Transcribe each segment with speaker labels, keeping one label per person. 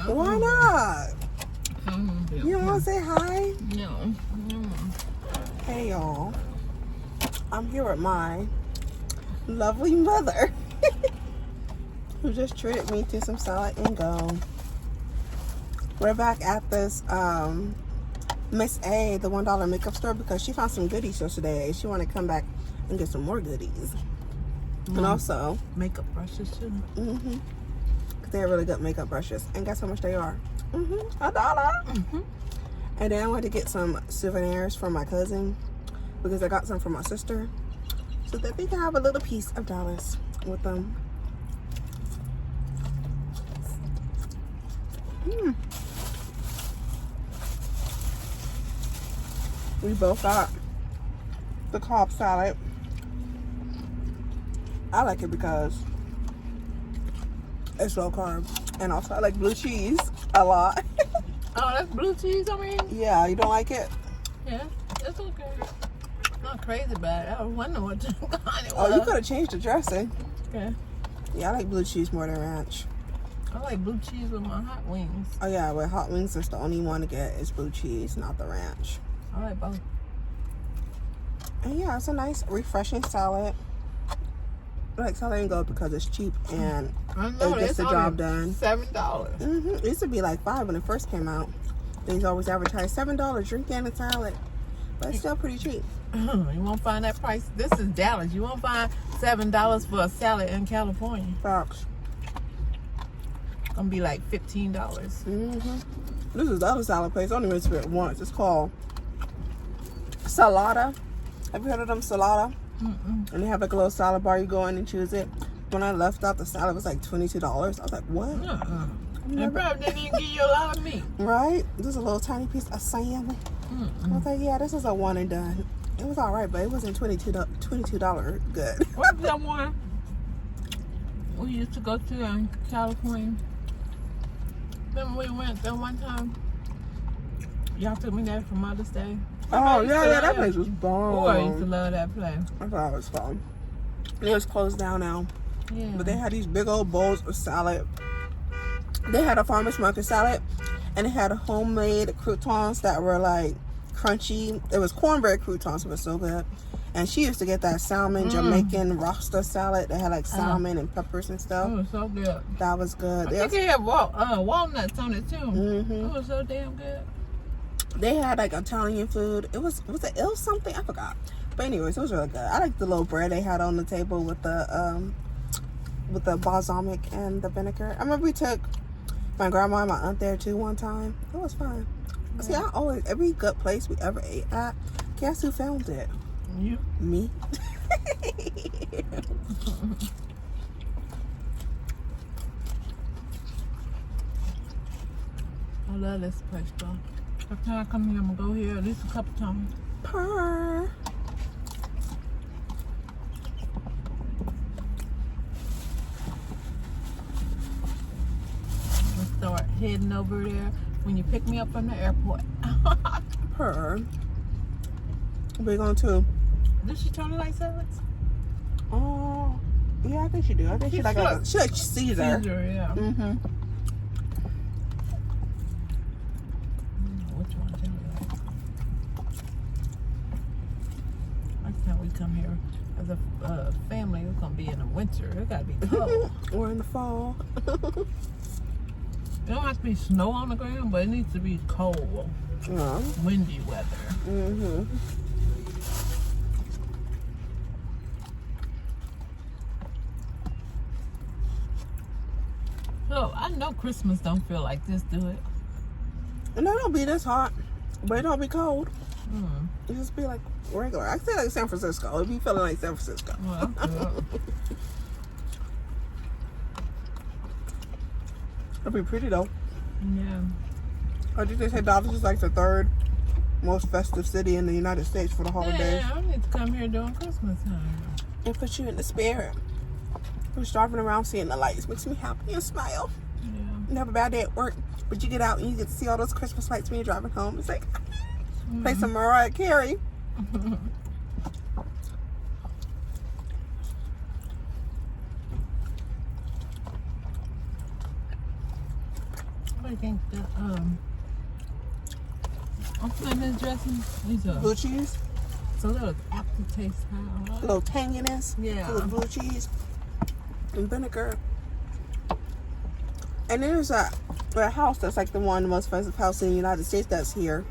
Speaker 1: Why not? You don't want to say hi?
Speaker 2: No.
Speaker 1: Hey, y'all. I'm here with my lovely mother who just treated me to some salad and go. We're back at this Miss A, the $1 makeup store, because she found some goodies yesterday. She wanted to come back and get some more goodies. And also
Speaker 2: makeup brushes too.
Speaker 1: Because they're really good makeup brushes. And guess how much they are? $1. And then I wanted to get some souvenirs for my cousin, because I got some for my sister, so that they can have a little piece of Dallas with them. We both got the Cobb salad. I like it because it's low carb, and also I like blue cheese a lot.
Speaker 2: Oh, that's blue cheese, I mean?
Speaker 1: Yeah, you don't like it?
Speaker 2: Yeah, it's okay. Not crazy bad. I was wondering what kind it was.
Speaker 1: Oh, you could have changed the dressing.
Speaker 2: Okay.
Speaker 1: Yeah, I like blue cheese more than ranch.
Speaker 2: I like blue cheese with my hot wings.
Speaker 1: Oh yeah, with hot wings, that's the only one to get is blue cheese, not the ranch.
Speaker 2: I like both.
Speaker 1: And yeah, it's a nice, refreshing salad. I like salad and go because it's cheap and it gets the job done.
Speaker 2: $7.
Speaker 1: It used to be like $5 when it first came out. They always advertise $7, drink and a salad. But it's still pretty cheap.
Speaker 2: You won't find that price. This is Dallas. You won't find $7 for a salad in California.
Speaker 1: Fox.
Speaker 2: Gonna be like $15.
Speaker 1: This is the other salad place. I only went to it once. It's called Salada. Have you heard of them, Salada? And they have like a little salad bar. You go in and choose it. When I left out, the salad was like $22. I was like, what?
Speaker 2: They probably didn't even give you a lot of meat.
Speaker 1: Right? This is a little tiny piece of salmon. I was like, yeah, this is a one and done. It was all right, but it wasn't $22 good.
Speaker 2: What's that one we used to go to in California? Remember we went there one time? Y'all took me there for Mother's Day.
Speaker 1: Oh, yeah, that place was bomb.
Speaker 2: Oh, I used to love that place.
Speaker 1: I thought it was fun. It was closed down now.
Speaker 2: Yeah.
Speaker 1: But they had these big old bowls of salad. They had a farmer's market salad, and they had homemade croutons that were like crunchy. It was cornbread croutons. It was so good. And she used to get that salmon Jamaican Rasta salad that had like salmon and peppers and stuff.
Speaker 2: It was so good.
Speaker 1: That was good.
Speaker 2: I think they had walnuts on it too. It was so damn good.
Speaker 1: They had like Italian food. It was something, I forgot. But anyways, it was really good. I like the little bread they had on the table with the balsamic and the vinegar. I remember we took my grandma and my aunt there too one time. It was fun. Yeah. See, I always, every good place we ever ate at, guess who found it?
Speaker 2: You?
Speaker 1: Me.
Speaker 2: I love this place though. Every time I come here, I'm gonna go here at least a couple times.
Speaker 1: Purr.
Speaker 2: We'll start heading over there when you pick me up from the airport.
Speaker 1: Purr. We're going to.
Speaker 2: Does she totally like salads?
Speaker 1: Oh, yeah, I think she do. I think she like Caesar.
Speaker 2: Caesar, yeah. Which one? Next time we come here as a family, we're gonna be in the winter. It gotta be cold.
Speaker 1: Or in the fall.
Speaker 2: It don't have to be snow on the ground, but it needs to be cold, windy weather. So I know Christmas don't feel like this, do it?
Speaker 1: And it don't be this hot, but it don't be cold. It just be like regular. I say like San Francisco. It be feeling like San Francisco.
Speaker 2: Well,
Speaker 1: It'll be pretty though.
Speaker 2: yeah.
Speaker 1: I think they say Dallas is like the third most festive city in the United States for the holidays.
Speaker 2: Yeah, I need to come here during Christmas time.
Speaker 1: It puts you in the spirit. Just driving around seeing the lights makes me happy and smile.
Speaker 2: Yeah.
Speaker 1: You have a bad day at work, but you get out and you get to see all those Christmas lights when you're driving home. It's like, play some Mariah Carey.
Speaker 2: I think the I'm putting this dressing. These are
Speaker 1: Blue cheese.
Speaker 2: it's a little aftertaste.
Speaker 1: A little tanginess.
Speaker 2: Yeah.
Speaker 1: A little blue cheese. And vinegar. And there's a house that's like the most expensive house in the United States that's here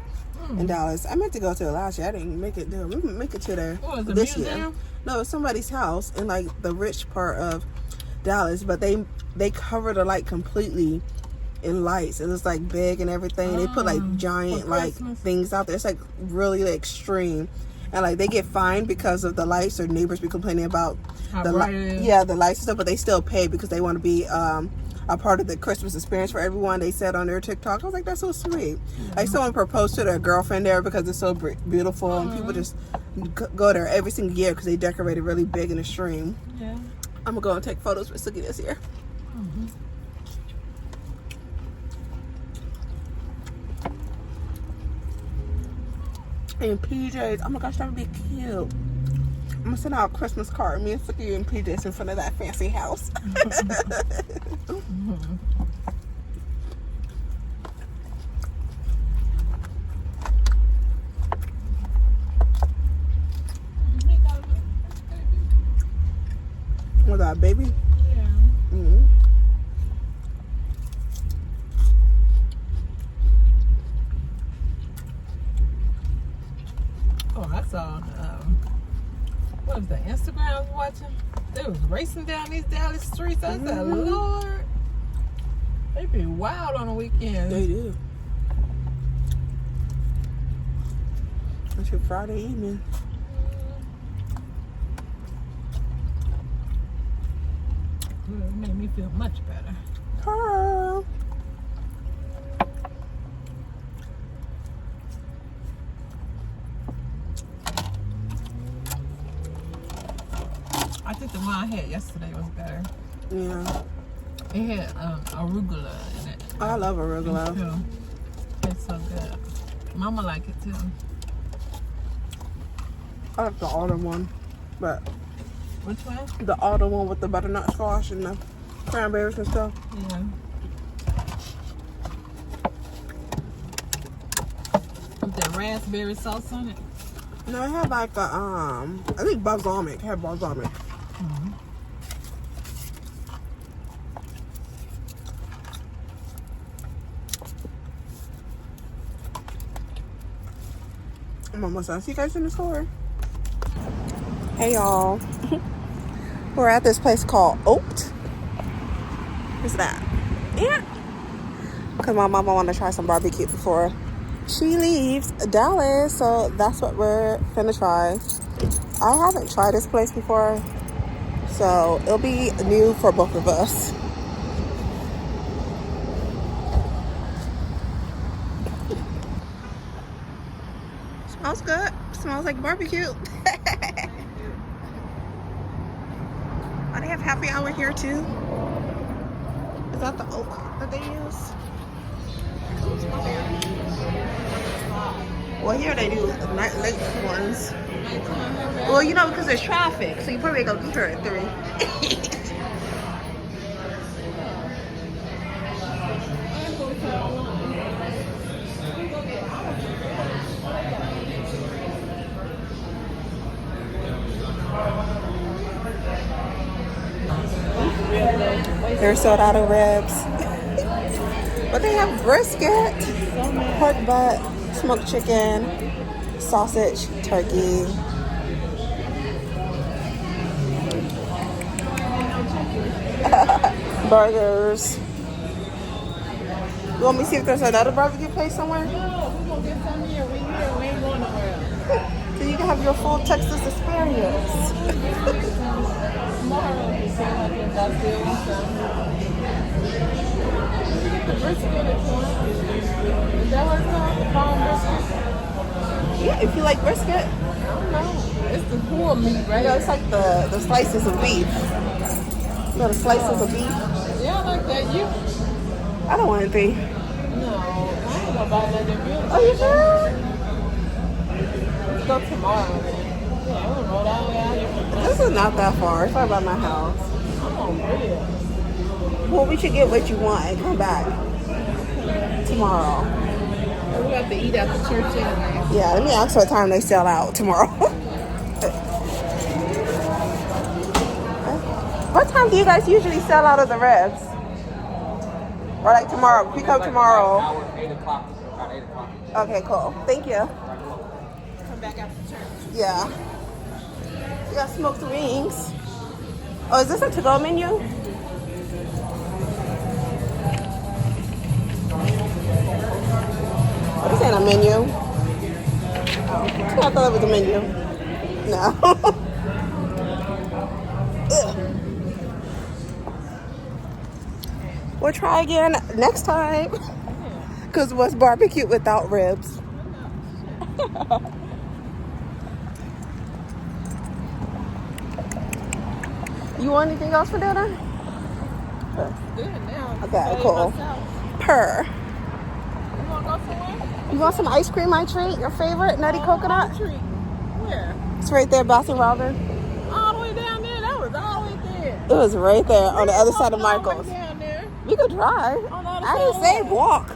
Speaker 1: in Dallas. I meant to go to it last year. I didn't make it there. We can make it to there this year. No, it's somebody's house in like the rich part of Dallas, but they covered it like completely in lights. It was like big and everything. They put like giant like things out there. It's like really like, extreme. And like they get fined because of the lights. Their neighbors be complaining about the lights and stuff, but they still pay because they want to be a part of the Christmas experience for everyone. They said on their TikTok. I was like, that's so sweet. Like someone proposed to their girlfriend there because it's so beautiful, and people just go there every single year because they decorate it really big and extreme.
Speaker 2: Yeah.
Speaker 1: I'm gonna go and take photos with Suki this year. And PJs. Oh my gosh, that would be cute. I'm gonna send out a Christmas card. Me and Suki and PJs in front of that fancy house. Was that a baby?
Speaker 2: Yeah.
Speaker 1: Mm-hmm.
Speaker 2: Oh, I saw what was the Instagram I was watching? They was racing down these Dallas streets. I said, Lord, they be wild on the weekends.
Speaker 1: They do. It's your Friday evening.
Speaker 2: It made me feel much better.
Speaker 1: Girl.
Speaker 2: I think the one I had yesterday was better.
Speaker 1: Yeah.
Speaker 2: It had arugula in it.
Speaker 1: I love arugula.
Speaker 2: It's so good. Mama like it too.
Speaker 1: I like the autumn one, but
Speaker 2: Which one?
Speaker 1: the autumn one with the butternut squash and the cranberries and stuff.
Speaker 2: Yeah. With that raspberry sauce on it.
Speaker 1: No, it had like a I think balsamic. It had balsamic. I'm almost done. See you guys in the store. Hey y'all. We're at this place called Oat. What's that? Yeah. Because my mama wanted to try some barbecue before she leaves Dallas. So that's what we're finna try. I haven't tried this place before, so it'll be new for both of us. Smells good. Smells like barbecue. Oh, they have happy hour here too. Is that the oak that they use? Well, here they do late ones. Well, you know, because there's traffic, so you probably go get here at 3. They're sold out of ribs. But they have brisket, pork butt, smoked chicken, sausage, turkey. Burgers. You want me to see if there's another barbecue place somewhere?
Speaker 2: No, we're gonna get some here. We here. We ain't going nowhere.
Speaker 1: So you can have your full Texas experience.
Speaker 2: Tomorrow, we see like in Dusty and stuff. The brisket is one. Is that what it's called? The farm brisket?
Speaker 1: Yeah, if you like brisket.
Speaker 2: I don't know. It's the poor meat, right?
Speaker 1: Yeah, it's like the slices of beef. You know the slices of beef?
Speaker 2: Yeah, I like that. You?
Speaker 1: I don't want anything.
Speaker 2: No, I ain't gonna buy nothing real.
Speaker 1: Oh, you sure?
Speaker 2: Let's go tomorrow, man. Yeah, we'll roll all the way out here.
Speaker 1: This is not that far. It's right by my house.
Speaker 2: I'm on real.
Speaker 1: Well, we should get what you want and come back tomorrow.
Speaker 2: We have to eat after church anyway.
Speaker 1: Yeah, let me ask what time they sell out tomorrow. What time do you guys usually sell out of the ribs? Or like tomorrow? If we come tomorrow.
Speaker 3: 8 o'clock. About 8 o'clock.
Speaker 1: Okay, cool. Thank you.
Speaker 2: Come back after church.
Speaker 1: Yeah. We got smoked wings. Oh, is this a to-go menu? Oh, this ain't a menu. Oh, I thought it was a menu. No. Ugh. We'll try again next time. Because what's barbecue without ribs? You want anything else for dinner?
Speaker 2: Good now.
Speaker 1: Okay, cool. Per.
Speaker 2: You want to go somewhere?
Speaker 1: You want some ice cream, I treat? Your favorite? Nutty coconut?
Speaker 2: Treat. Where?
Speaker 1: It's right there, Baskin Robbins.
Speaker 2: All the way down there. That was all the way there.
Speaker 1: It was right there on the other side of
Speaker 2: All the way
Speaker 1: Michael's.
Speaker 2: down there.
Speaker 1: We could drive.
Speaker 2: On the other
Speaker 1: I didn't
Speaker 2: side
Speaker 1: say
Speaker 2: of
Speaker 1: walk.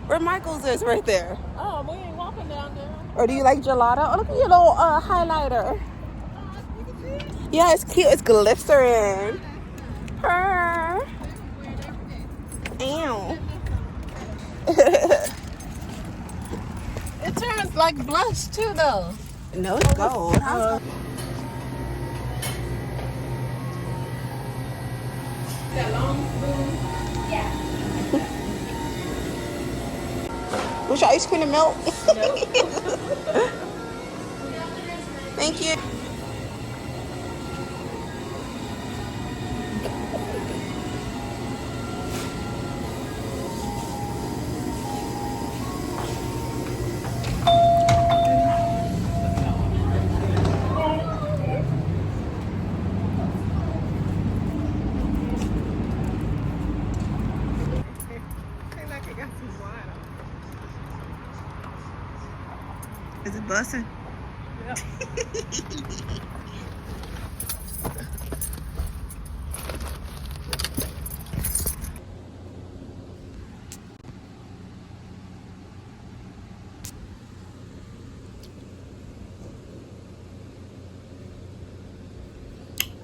Speaker 1: Where Michael's is right there.
Speaker 2: Oh, we ain't walking down there.
Speaker 1: Or do you like gelato? Oh, look at your little highlighter.
Speaker 2: You can see it.
Speaker 1: Yeah, it's cute. It's glistering. Purr. Ew.
Speaker 2: It turns like blush too, though.
Speaker 1: No, it's gold.
Speaker 2: That long spoon.
Speaker 1: Wish your ice cream and milk. Thank you.
Speaker 2: Like it got some wine on.
Speaker 1: Is it busting?
Speaker 2: Yeah.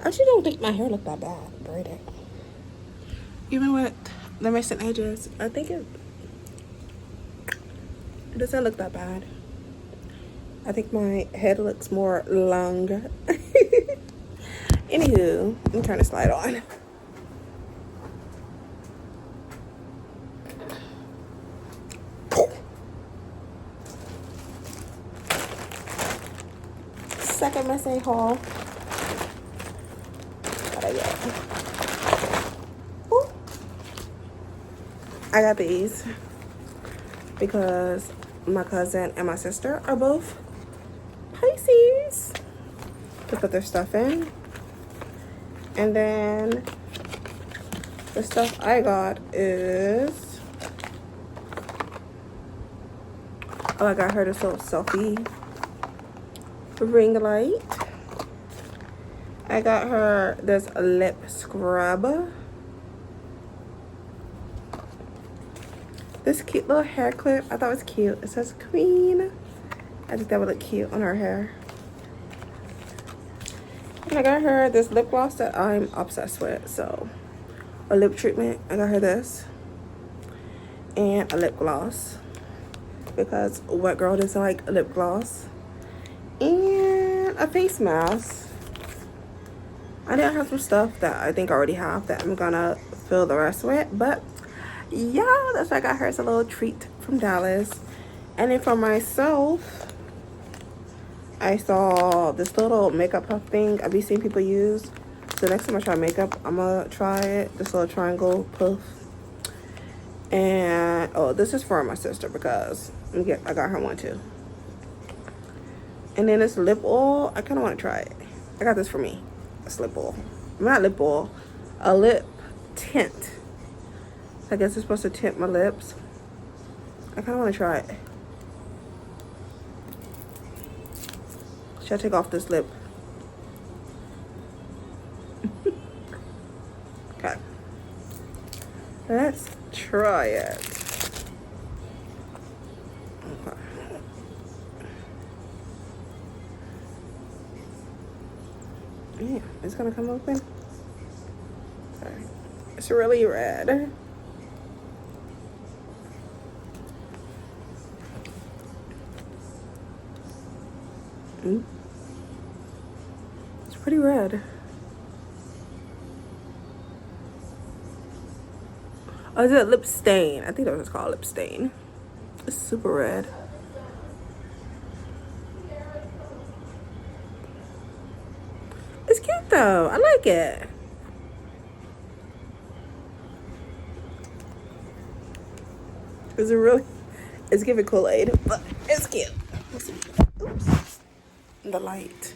Speaker 1: I actually don't think my hair looked that bad braided. Even with the missing edges, I think it doesn't look that bad. I think my head looks more longer. Anywho, let me turn the slide on. Second messy haul. What I get? Ooh. I got these because my cousin and my sister are both Pisces to put their stuff in. And then the stuff I got is, oh, I got her this little selfie ring light. I got her this lip scrub. This cute little hair clip. I thought it was cute. It says Queen. I think that would look cute on her hair. And I got her this lip gloss that I'm obsessed with. So, a lip treatment. I got her this. And a lip gloss. Because what girl doesn't like a lip gloss? And a face mask. I did have some stuff that I think I already have that I'm gonna fill the rest with. But yeah, that's what I got her as a little treat from Dallas. And then for myself, I saw this little makeup puff thing I've been seeing people use. So next time I try makeup, I'm gonna try it. This little triangle puff. And oh, this is for my sister because I got her one too. And then this lip oil, I kind of want to try it. I got this for me. This lip oil. Not lip oil, a lip tint. I guess it's supposed to tint my lips. I kind of want to try it. Should I take off this lip? Okay. Let's try it. Okay. Yeah, it's gonna come open. Okay. It's really red. It's pretty red. Oh, is it a lip stain? I think that was called lip stain. It's super red. It's cute though. I like it. Is it really? It's giving Kool-Aid, but it's cute. Oops. The light.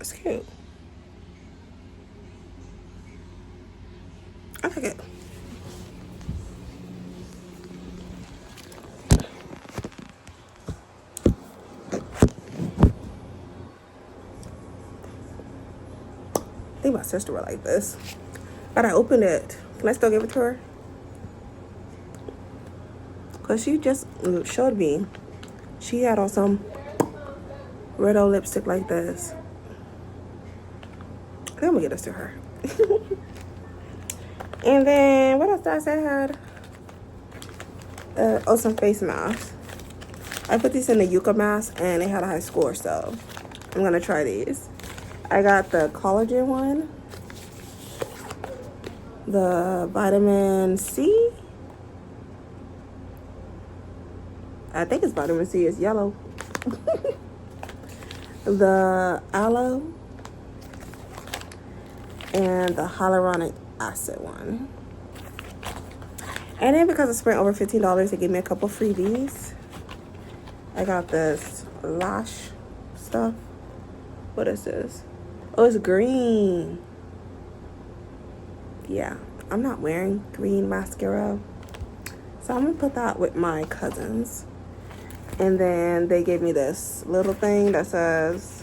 Speaker 1: It's cute. I like it. I think my sister would like this. But I opened it. Can I still give it to her? Because she just showed me. She had on some red old lipstick like this. I think I'm going to get this to her. And then, what else did I say I had? Oh, some face masks. I put these in the Yucca mask and they had a high score, so I'm going to try these. I got the collagen one, the vitamin C. I think it's vitamin C, it's yellow. The aloe and the hyaluronic acid one. And then because I spent over $15, they gave me a couple freebies. I got this lash stuff. What is this? Oh, it's green. Yeah, I'm not wearing green mascara. So I'm gonna put that with my cousins. And then they gave me this little thing that says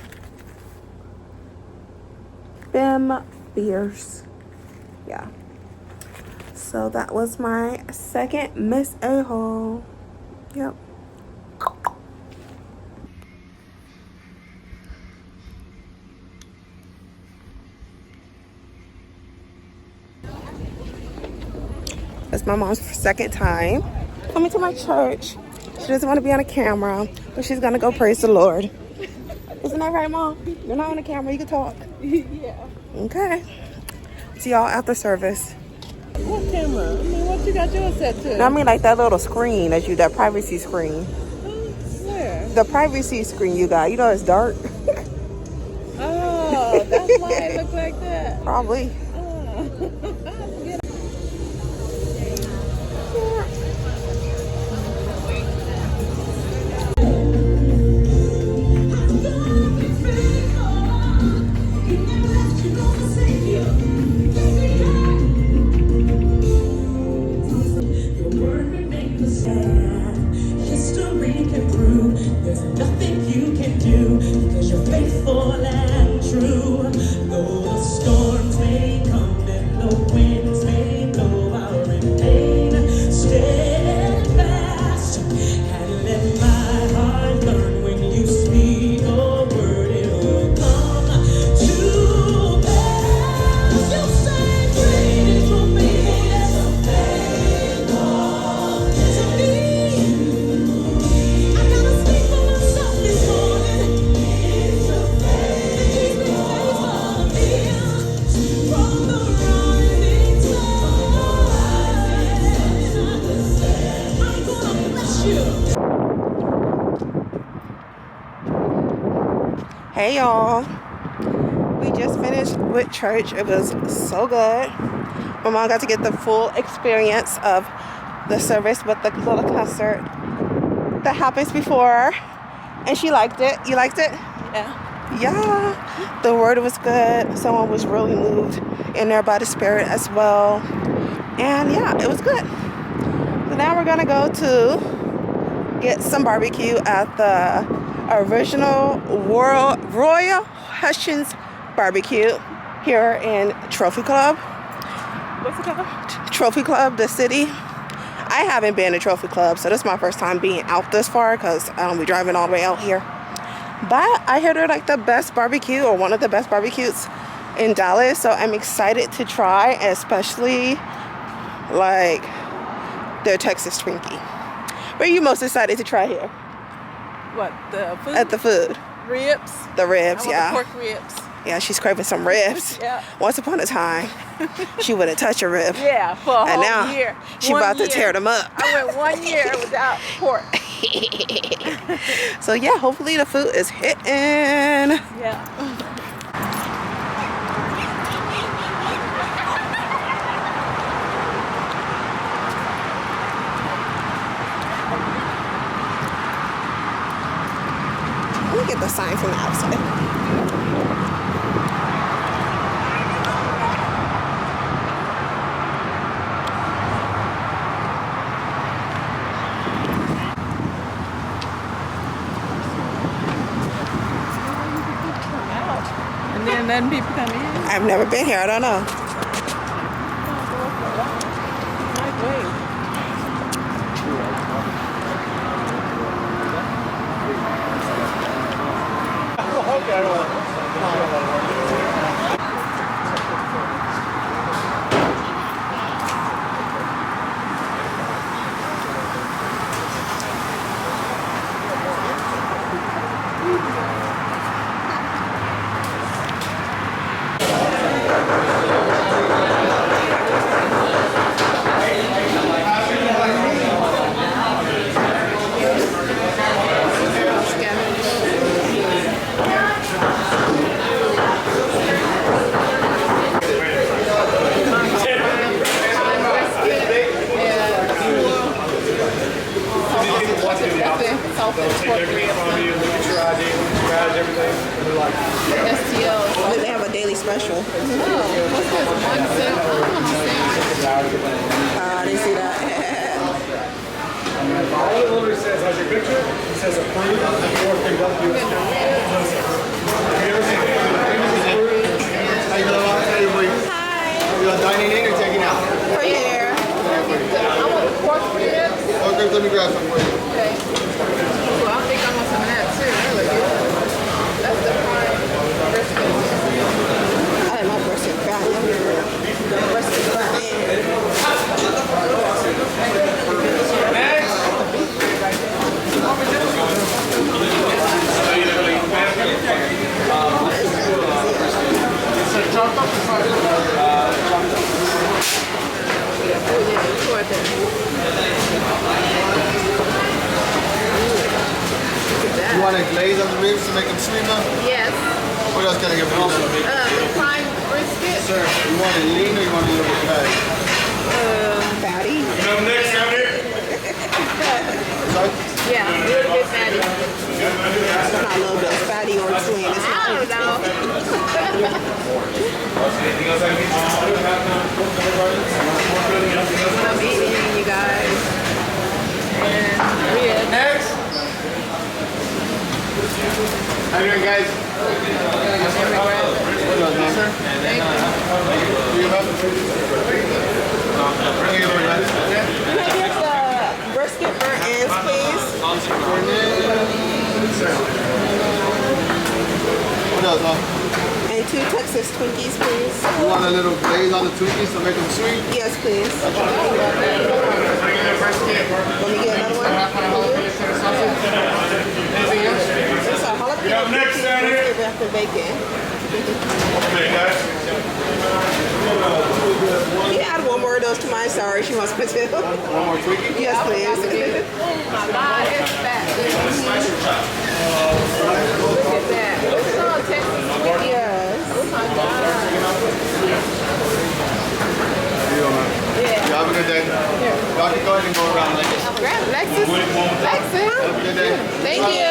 Speaker 1: Bim Fierce. Yeah. So that was my second Miss A haul. Yep. It's my mom's second time coming to my church. She doesn't want to be on a camera, but she's gonna go praise the Lord. Isn't that right, Mom? You're not on the camera, you can talk.
Speaker 2: Yeah.
Speaker 1: Okay. See y'all after service.
Speaker 2: What camera? I mean, what you got yours set to?
Speaker 1: No, I mean like that little screen that privacy screen.
Speaker 2: Where?
Speaker 1: The privacy screen you got. You know it's dark.
Speaker 2: Oh, that's why it looks like that.
Speaker 1: Probably.
Speaker 4: There's nothing you can do because you're faithful and true. Though the storms may come and the winds may blow, I'll remain steadfast and let my heart learn when you speak a word, it will come to pass. You say, great is your faithfulness to me.
Speaker 1: Hey y'all, we just finished with church. It was so good. My mom got to get the full experience of the service with the little concert that happens before, and she liked it. You liked it? Yeah, the word was good. Someone was really moved in there by the Spirit as well, and yeah, it was good. So now we're gonna go to get some barbecue at the original Royal Hutchins Barbecue here in Trophy Club.
Speaker 2: What's it called?
Speaker 1: Trophy Club, the city. I haven't been to Trophy Club, so this is my first time being out this far because I don't be driving all the way out here. But I hear they're like the best barbecue, or one of the best barbecues in Dallas, so I'm excited to try, especially like their Texas Twinkie. What are you most excited to try here?
Speaker 2: What, the food?
Speaker 1: At the food.
Speaker 2: Ribs.
Speaker 1: The ribs,
Speaker 2: I want
Speaker 1: yeah.
Speaker 2: the pork ribs.
Speaker 1: Yeah, she's craving some ribs.
Speaker 2: Yeah.
Speaker 1: Once upon a time, she wouldn't touch a rib.
Speaker 2: Yeah, for a
Speaker 1: And
Speaker 2: whole
Speaker 1: now
Speaker 2: year.
Speaker 1: she about to tear them up.
Speaker 2: I went 1 year without pork.
Speaker 1: So yeah, hopefully the food is hitting.
Speaker 2: Yeah.
Speaker 1: Let me get the sign from the outside.
Speaker 2: And then letting people come in.
Speaker 1: I've never been here, I don't know.
Speaker 2: Nice way.
Speaker 1: They have a daily special.
Speaker 2: What's this? 1 cent?
Speaker 1: I didn't see that.
Speaker 5: All it literally says, has your picture, it says approved, or picked up your.
Speaker 6: How you doing? Hi. You dining in or taking out?
Speaker 1: For here.
Speaker 2: I want the pork ribs.
Speaker 6: Okay, let me grab some for you.
Speaker 2: Okay. Well, I think I want some of that too. That look good. That's the prime brisket.
Speaker 1: I had my brisket fat. The brisket fat.
Speaker 6: You want to glaze on the ribs to make them sweeter?
Speaker 2: Yes.
Speaker 6: What else can I get for you?
Speaker 2: Prime brisket.
Speaker 6: Sir, you want it lean or you want it a little bit fatty?
Speaker 1: Fatty.
Speaker 5: Next down here.
Speaker 6: Sorry?
Speaker 2: Yeah, a little bit fatty.
Speaker 1: It's not a little bit fatty or sweet. It's
Speaker 2: I don't know. I'm eating, you guys. And ribs.
Speaker 6: Next. How you doing, guys? What else, man? Sir?
Speaker 2: Thank you.
Speaker 6: Do you have Bring it over, guys.
Speaker 1: Can I get the brisket burnt ends, please?
Speaker 6: What else, huh?
Speaker 1: And 2 Texas Twinkies, please.
Speaker 6: You want a little glaze on the Twinkies to make them sweet?
Speaker 1: Yes, please. Let me get another one. It's a jalapeno
Speaker 5: Next down here.
Speaker 1: brisket wrapped in bacon.
Speaker 5: Okay, guys.
Speaker 1: Can you add one more of those to mine? Sorry, she wants me to.
Speaker 6: One more Twinkie?
Speaker 1: Yes, please.
Speaker 2: Oh my God, it's fat. Look at that. It's all Texas.
Speaker 1: Yes.
Speaker 2: Oh my God. Yeah.
Speaker 6: You have a good day. Y'all can go ahead and go around like this.
Speaker 2: Grab Lexus. Lexus.
Speaker 6: Have a good day.
Speaker 2: Thank you.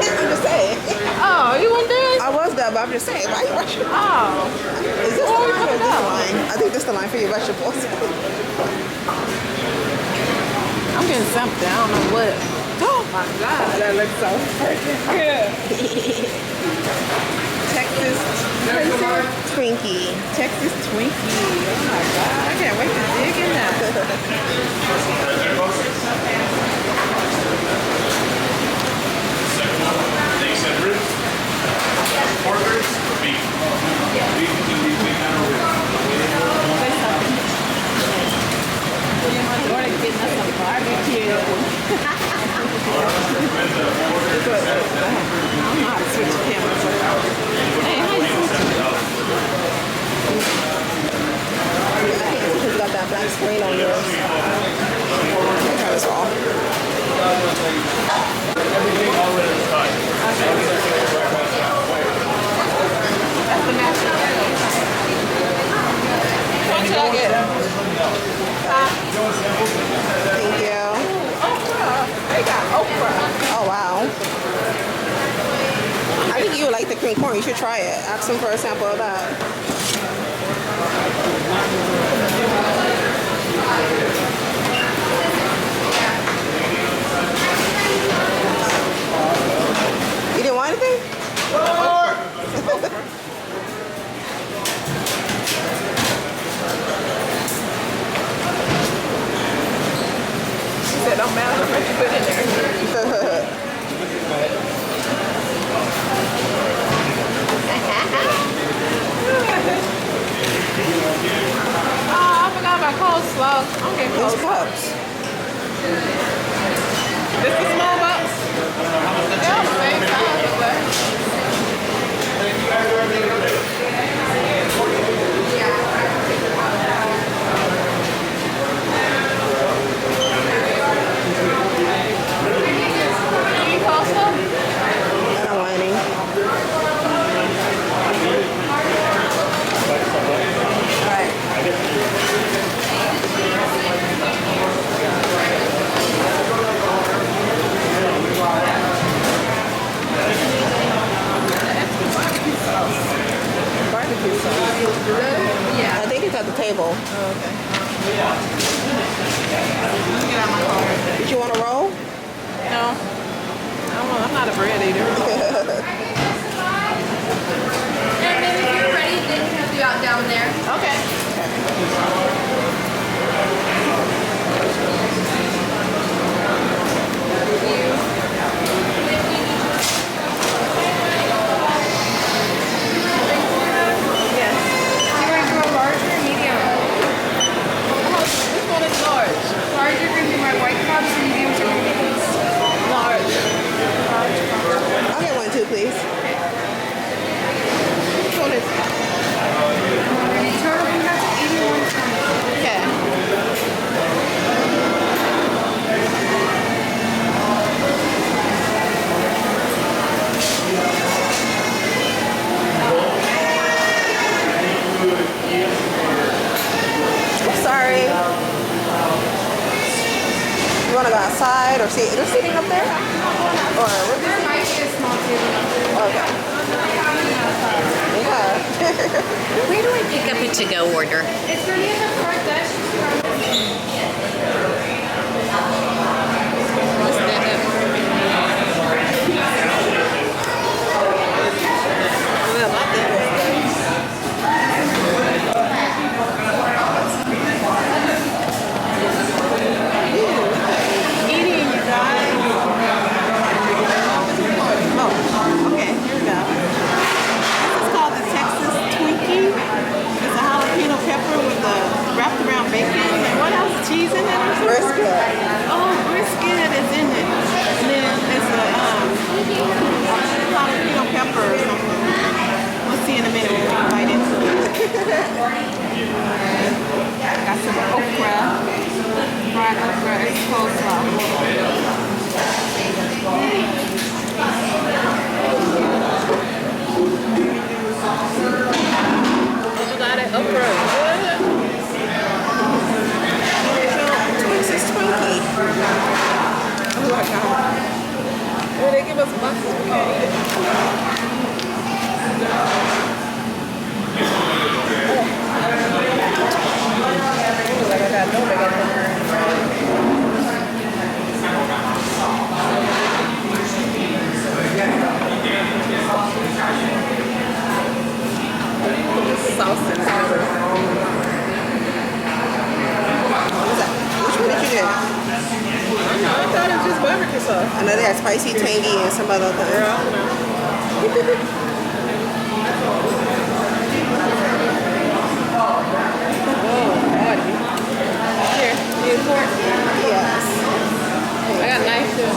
Speaker 1: I'm just saying.
Speaker 2: Oh, you want this?
Speaker 1: I was done, but I'm just saying. Why you rushing?
Speaker 2: Oh.
Speaker 1: Is this the one? for your vegetables.
Speaker 2: I'm getting something. I don't know what. Oh my God, that looks so freaking good. Texas
Speaker 1: Twinkie.
Speaker 2: Texas Twinkie. Oh my God, I can't wait to dig in that.
Speaker 5: They said ribs. Pork ribs or beef? Beef can be kind of ribs.
Speaker 2: We're getting us some barbecue. I don't know how to switch the camera. Hey, how you switch it?
Speaker 1: It's got that black screen on yours. Turn this off.
Speaker 5: Everything already is done.
Speaker 2: That's the mashed what should I get?
Speaker 1: Thank you.
Speaker 2: Okra. They got okra.
Speaker 1: Oh, wow. I think you would like the cream corn. You should try it. Ask them for a sample of that. You didn't want anything?
Speaker 2: She said, don't matter what you put in there. Oh, I forgot about coleslaw. I'm getting
Speaker 1: Those
Speaker 2: coleslaw.
Speaker 1: cups.
Speaker 2: This the small box? They're all the same size, but you eat coleslaw?
Speaker 1: I don't want any.
Speaker 2: Barbecue sauce.
Speaker 1: I think it's at the table.
Speaker 2: Oh, okay. Let me get out my car.
Speaker 1: Did you want a roll?
Speaker 2: No. I'm not a bread eater.
Speaker 7: And then if you're ready, they can help you out down there.
Speaker 2: Okay. Yes.
Speaker 7: Do you want to go large or medium?
Speaker 2: This one is large.
Speaker 7: Large are going to be my white cups, and mediums are going to be these.
Speaker 2: Large.
Speaker 1: I'll get one too, please.
Speaker 2: This one is.
Speaker 7: Total, we got 81 cents.
Speaker 2: Okay.
Speaker 1: Sorry. You want to go outside or see? Is there seating up there? Or
Speaker 7: There might be a small table.
Speaker 1: okay. Yeah.
Speaker 8: Where do I pick up a to-go order?
Speaker 7: It's going to be in the front desk.
Speaker 2: Let's stand up. Well, I think eating, you guys. Oh, okay, here we go. This is called the Texas Twinkie. It's a jalapeno pepper with the wrapped around bacon. And what else? Cheese in it? Or something?
Speaker 1: Brisket.
Speaker 2: Oh, brisket is in it. And then it's a jalapeno pepper or something. We'll see in a minute when we bite into it. Got some okra. Fried okra and coleslaw. You got it, okra. Good.
Speaker 1: Texas Twinkie.
Speaker 2: Oh my God. Well, they give us boxes. We can't eat it.
Speaker 1: spicy, tangy, and some other things.
Speaker 2: Girl, I don't know. Here, you need fork?
Speaker 1: Yes.
Speaker 2: I got a knife too.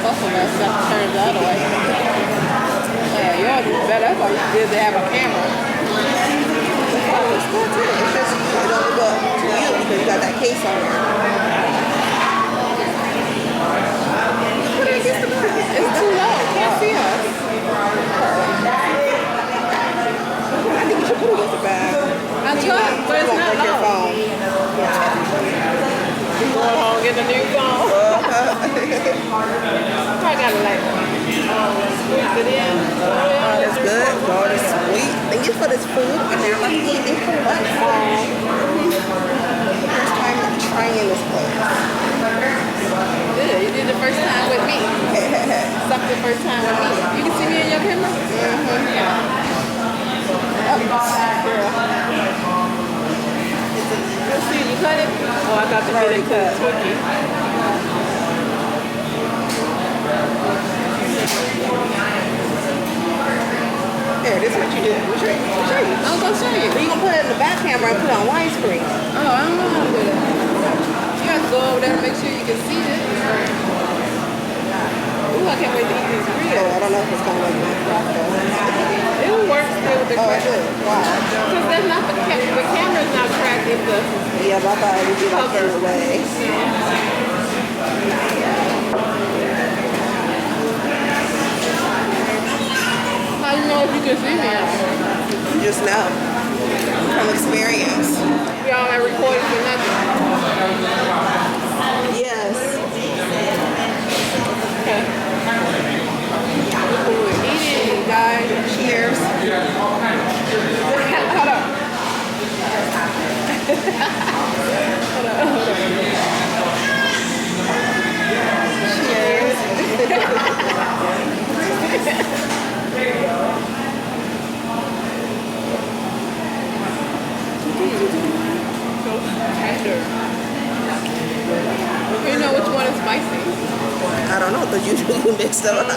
Speaker 2: Both of us got to turn the other way. Yours is better. That's why you did to have a camera.
Speaker 1: It's good too. It's just, it only go up to you because you got that case on there. Put it against the back.
Speaker 2: It's too low. Can't see us.
Speaker 1: I think you should put it against the back.
Speaker 2: I tried, but it's
Speaker 1: You won't
Speaker 2: not
Speaker 1: break your
Speaker 2: low.
Speaker 1: phone.
Speaker 2: You going home get a new phone. Probably gotta like squeeze it in.
Speaker 1: That's good. God is sweet. Thank you for this food. And now let's eat it for lunch. First time trying this place.
Speaker 2: Good. You did the first time with me. Sucked the first time with me. You can see me in your camera? Girl. Let's see, you cut it? Oh, I got to get it cut.
Speaker 1: Here, this is what you do. We'll show you.
Speaker 2: I'm gonna show you.
Speaker 1: But you gonna put it in the back camera and put it on widescreen.
Speaker 2: Oh, I don't know how to do that. You have to go over there and make sure you can see it. Ooh, I can't wait to eat these
Speaker 1: Oh,
Speaker 2: real.
Speaker 1: I don't know if it's gonna work with
Speaker 2: It will work still with the
Speaker 1: Oh, it
Speaker 2: camera.
Speaker 1: did. Wow.
Speaker 2: Because that's not the camera's not cracked. It's the
Speaker 1: Yeah, but I thought it would be like
Speaker 2: cover.
Speaker 1: in the way.
Speaker 2: How do you know if you can see me?
Speaker 1: You just know from experience.
Speaker 2: Y'all have recorded for nothing.
Speaker 1: Yes.
Speaker 2: Okay. We're eating, guys.
Speaker 1: Cheers.
Speaker 2: Hold on. So tender. You know which one is spicy?
Speaker 1: I don't know, because you mixed them up.
Speaker 2: No,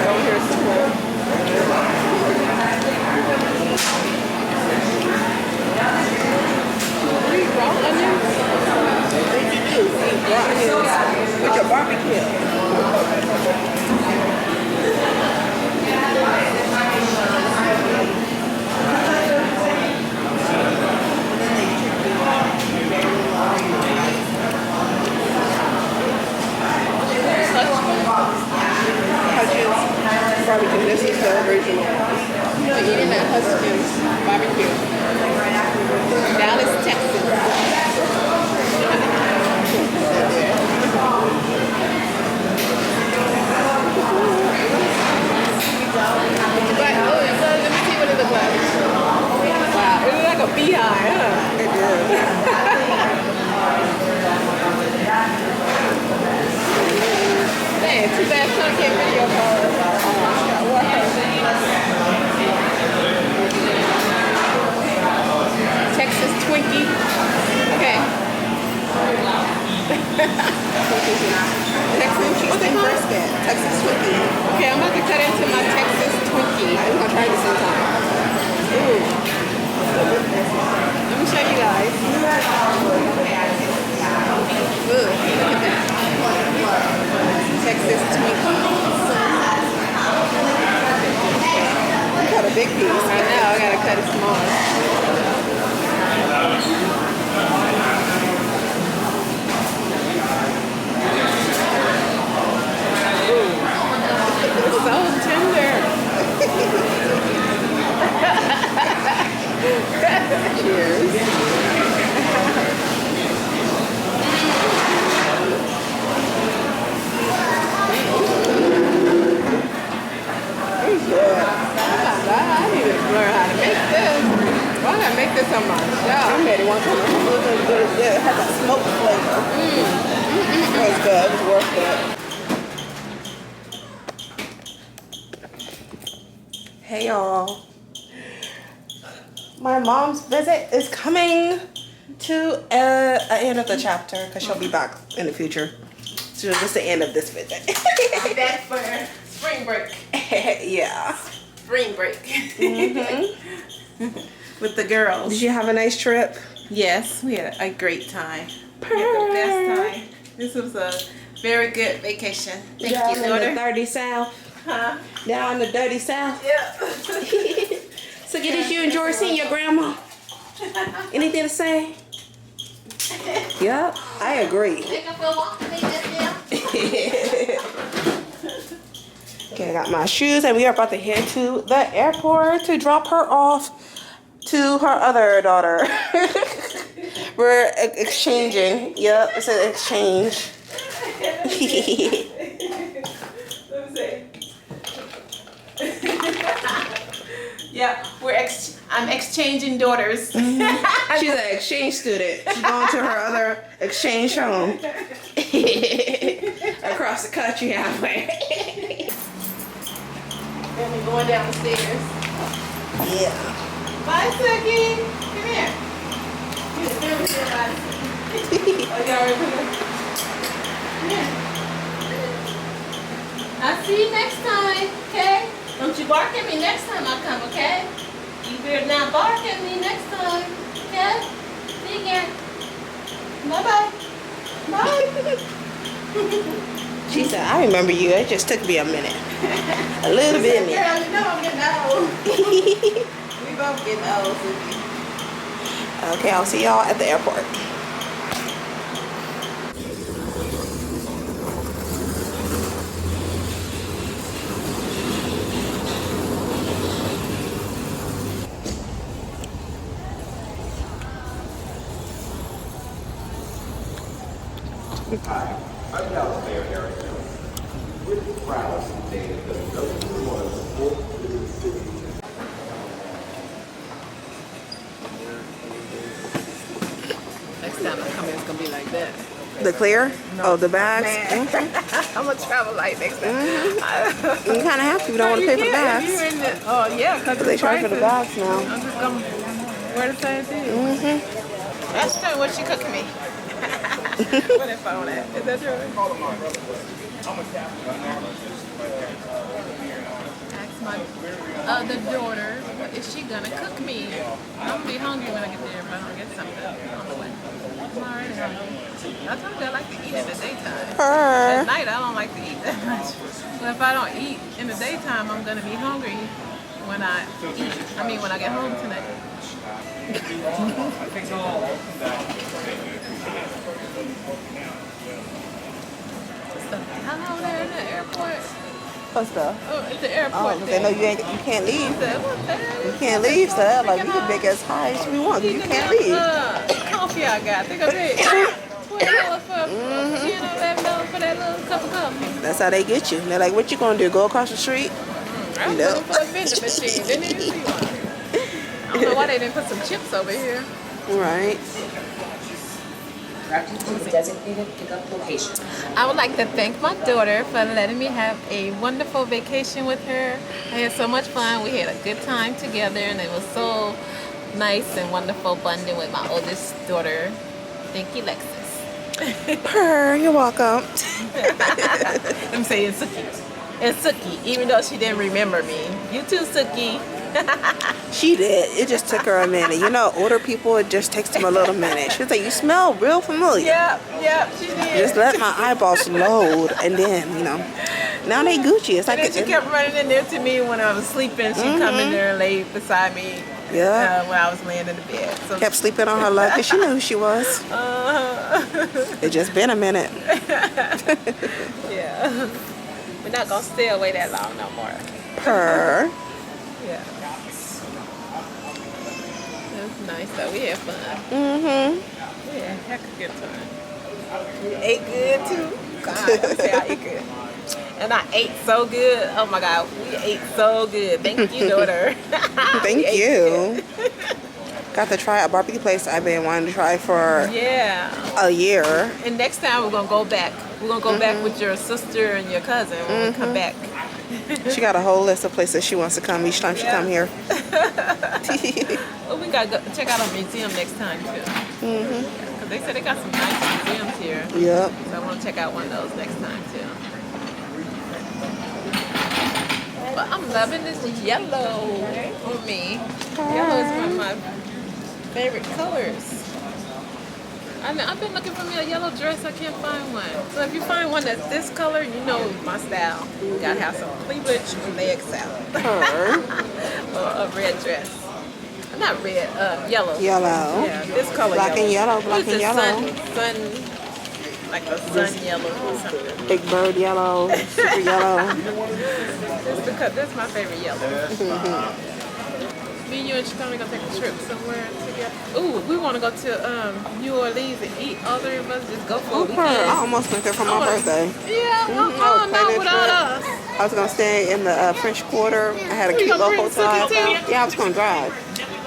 Speaker 2: over here somewhere. Do you eat raw onions?
Speaker 1: Raw onions with your barbecue. Hutchins barbecue. This is the original.
Speaker 2: We're eating at Hutchins barbecue. Dallas, Texas. But, oh, let me see what it looks like. Wow, it looks like a beehive, huh?
Speaker 1: It
Speaker 2: Man, too bad son can't video call us. Texas Twinkie. Okay.
Speaker 1: Texas chicken brisket. Texas Twinkie.
Speaker 2: Okay, I'm about to cut into my Texas Twinkie.
Speaker 1: I'm gonna try this sometime.
Speaker 2: Ooh. Let me show you guys. Ooh, look at that. Texas Twinkie.
Speaker 1: You cut a big piece.
Speaker 2: I know, I gotta cut it smaller. Ooh. It's so tender.
Speaker 1: Cheers. was good. It had that smoke flavor. It was good. It was worth it. Hey y'all. My mom's visit is coming to an end of the chapter because she'll be back in the future. So this is the end of this visit.
Speaker 2: I'm back for spring break.
Speaker 1: Yeah.
Speaker 2: Spring break. With the girls.
Speaker 1: Did you have a nice trip?
Speaker 2: Yes, we had a great time. We had the best time. This was a very good vacation. Thank
Speaker 1: Down
Speaker 2: you,
Speaker 1: in
Speaker 2: daughter.
Speaker 1: the dirty south.
Speaker 2: Huh?
Speaker 1: Down in the dirty south.
Speaker 2: Yeah.
Speaker 1: So did you enjoy seeing your grandma? Anything to say? Yep, I agree. Okay, I got my shoes and we are about to head to the airport to drop her off to her other daughter. We're exchanging. Yep, it's an exchange.
Speaker 2: Let me see. Yeah, I'm exchanging daughters.
Speaker 1: She's an exchange student. She's going to her other exchange home. Across the country halfway.
Speaker 2: Then we're going down the stairs.
Speaker 1: Yeah.
Speaker 2: Bye, Suki. Come here. Come here, bye. Oh, you already put it? Come here. I'll see you next time, okay? Don't you bark at me next time I come, okay? You better not bark at me next time, okay? Take care. Bye-bye. Bye.
Speaker 1: She said, I remember you. It just took me a minute. A little bit.
Speaker 2: Girl, you know I'm getting old. We both getting old, Suki.
Speaker 1: Okay, I'll see y'all at the airport.
Speaker 9: Hi, I'm Dallas Mayor Eric. We're proud today that the #1 fourth visit city.
Speaker 2: Next time I come in, it's gonna be like that.
Speaker 1: The clear? Oh, the bags?
Speaker 2: I'm gonna travel light next time.
Speaker 1: You kind of have to. You don't want to pay for the bags.
Speaker 2: Oh yeah, because
Speaker 1: They charge for the bags now.
Speaker 2: I'm just gonna wear the same thing. That's true. What she cooking me? What if I on that? Is that true? Ask my other daughter, what is she gonna cook me? I'm gonna be hungry when I get there, but I'm gonna get something on the way. I'm already hungry. I told you I like to eat in the daytime. At night, I don't like to eat that much. But if I don't eat in the daytime, I'm gonna be hungry when I eat. I mean, when I get home tonight. Hello there in the airport.
Speaker 1: What's the?
Speaker 2: Oh, at the airport.
Speaker 1: Oh, they know you can't leave. You can't leave, so like we can make as high as we want. You can't leave.
Speaker 2: Coffee I got. Think I paid $12 for $11 for that little cup of coffee.
Speaker 1: That's how they get you. They're like, what you gonna do? Go across the street?
Speaker 2: I was looking for a vending machine. Didn't even see one. I don't know why they didn't put some chips over here.
Speaker 1: Right.
Speaker 8: Designated pickup location.
Speaker 2: I would like to thank my daughter for letting me have a wonderful vacation with her. I had so much fun. We had a good time together, and it was so nice and wonderful bonding with my oldest daughter. Thank you, Lexus.
Speaker 1: You're welcome.
Speaker 2: I'm saying Suki. And Suki, even though she didn't remember me. You too, Suki.
Speaker 1: She did. It just took her a minute. You know, older people, it just takes them a little minute. She was like, you smell real familiar.
Speaker 2: Yep, she did.
Speaker 1: Just let my eyeballs load, and then, you know, now they Gucci. It's like
Speaker 2: and then she kept running in there to me when I was sleeping. She'd come in there and lay beside me.
Speaker 1: Yeah.
Speaker 2: When I was laying in the bed. So
Speaker 1: kept sleeping on her lap because she knew who she was. It just been a minute.
Speaker 2: Yeah. We're not gonna stay away that long no more.
Speaker 1: Purr.
Speaker 2: Yeah. It was nice though. We had fun.
Speaker 1: Mm-hmm.
Speaker 2: We had a heck of a good time. We ate good too. God, I say I ate good. And I ate so good. Oh my God, we ate so good. Thank you, daughter.
Speaker 1: Thank you. Got to try a barbecue place I've been wanting to try for
Speaker 2: Yeah.
Speaker 1: a year.
Speaker 2: And next time we're gonna go back. We're gonna go back with your sister and your cousin when we come back.
Speaker 1: She got a whole list of places she wants to come each time she come here.
Speaker 2: Well, we gotta go check out a museum next time too. Cause they said they got some nice museums here.
Speaker 1: Yep.
Speaker 2: So I want to check out one of those next time too. But I'm loving this yellow on me. Yellow is one of my favorite colors. I've been looking for me a yellow dress. I can't find one. So if you find one that's this color, you know my style. You gotta have some cleavage and legs out. Or a red dress. Not red, yellow.
Speaker 1: Yellow.
Speaker 2: Yeah, this color.
Speaker 1: Black and yellow, black and yellow.
Speaker 2: Sun, like a sun yellow or something.
Speaker 1: Big bird yellow, super yellow.
Speaker 2: That's my favorite yellow. Me and you and Shitoni gonna take a trip somewhere together. Ooh, we want to go to New Orleans and eat. All three of us just go for a weekend.
Speaker 1: I almost went there for my birthday.
Speaker 2: Yeah,
Speaker 1: I was
Speaker 2: not
Speaker 1: planning
Speaker 2: without
Speaker 1: a
Speaker 2: us.
Speaker 1: I was gonna stay in the French Quarter. I had a cute little hotel. Yeah, I was gonna drive,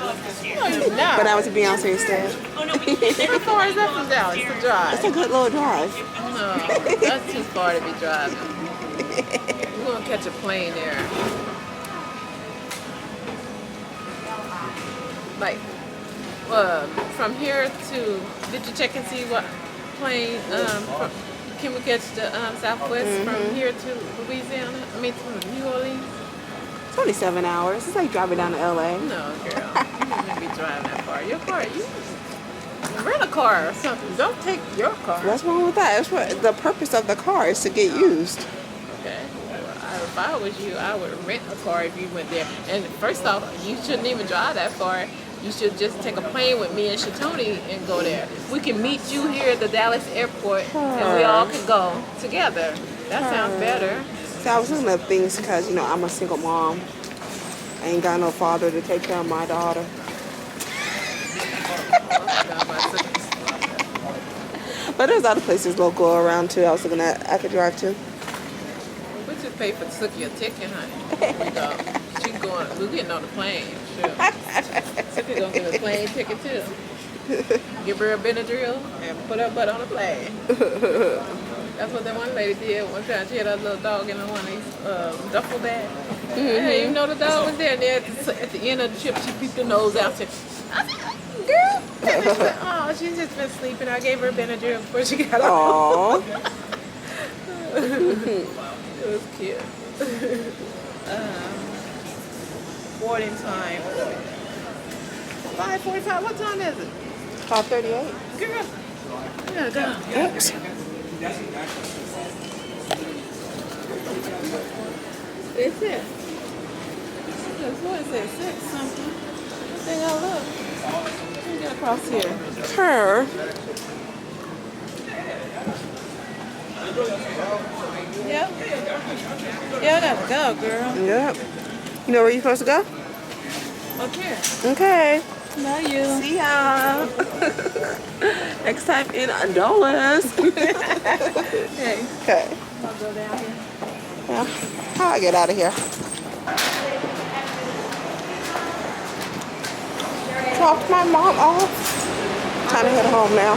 Speaker 2: No, you're not.
Speaker 1: but I was at Beyonce instead.
Speaker 2: How far is that from Dallas to drive?
Speaker 1: It's a good little drive.
Speaker 2: No, that's too far to be driving. We're gonna catch a plane there. Like, from here to, did you check and see what plane, can we catch the Southwest from here to Louisiana? I mean, to New Orleans?
Speaker 1: 27 hours. It's like driving down to LA.
Speaker 2: No, girl. You shouldn't be driving that far. Your car, you rent a car or something. Don't take your car.
Speaker 1: What's wrong with that? That's what the purpose of the car is, to get used.
Speaker 2: Okay. Well, if I was you, I would rent a car if you went there. And first off, you shouldn't even drive that far. You should just take a plane with me and Shitoni and go there. We can meet you here at the Dallas airport and we all can go together. That sounds better.
Speaker 1: So I was looking at things because, you know, I'm a single mom. I ain't got no father to take care of my daughter. But there's other places local around too. I was looking at I could drive to.
Speaker 2: We just pay for Suki a ticket, honey. We go. She going. We're getting on the plane. Sure. Suki gonna get a plane ticket too. Give her a Benadryl and put her butt on a plane. That's what that one lady did one time. She had a little dog in one of these duffel bags. I didn't even know the dog was there. And then at the end of the trip, she peeped her nose out. Said, "Girl," and she said, "Oh, she's just been sleeping." I gave her a Benadryl before she got home. It was cute. Boarding time. 5:45. What time is it?
Speaker 1: 5:38.
Speaker 2: Girl, we gotta go.
Speaker 1: Oops.
Speaker 2: It's it. What is it? 6 something. What the hell? Look. Let me get across here.
Speaker 1: Her.
Speaker 2: Yep. Yeah, I gotta go, girl.
Speaker 1: Yep. You know where you're supposed to go?
Speaker 2: Up here.
Speaker 1: Okay.
Speaker 2: Love you.
Speaker 1: See ya. Next time in Dallas.
Speaker 2: Hey,
Speaker 1: Okay.
Speaker 2: I'll go down here.
Speaker 1: Yeah. How I get out of here? Dropped my mom off. Time to head home now.